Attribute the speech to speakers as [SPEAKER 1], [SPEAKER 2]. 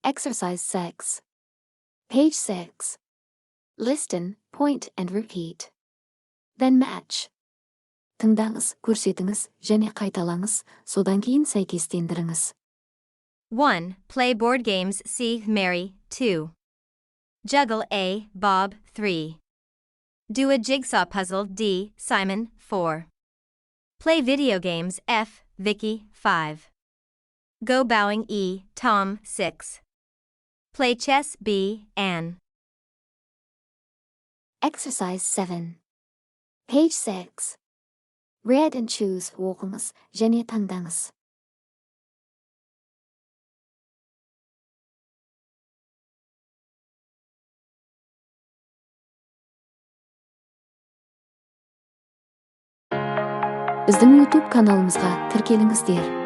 [SPEAKER 1] Exercise 6. Page 6. Listen, point and repeat. Then match. Тыңдаңыз, көрсетіңіз, және қайталаңыз, содан кейін сәйкестендіріңіз.
[SPEAKER 2] 1. Play board games C. Mary. 2. Juggle A. Bob. 3. Do a jigsaw puzzle D. Simon. 4. Play video games F. Vicky. 5. Go bowling E. Tom. 6. Play chess B. Anne.
[SPEAKER 1] Exercise 7. Page 6. Read and choose оқыңыз және таңдаңыз. Біздің YouTube каналымызға тіркеліңіздер.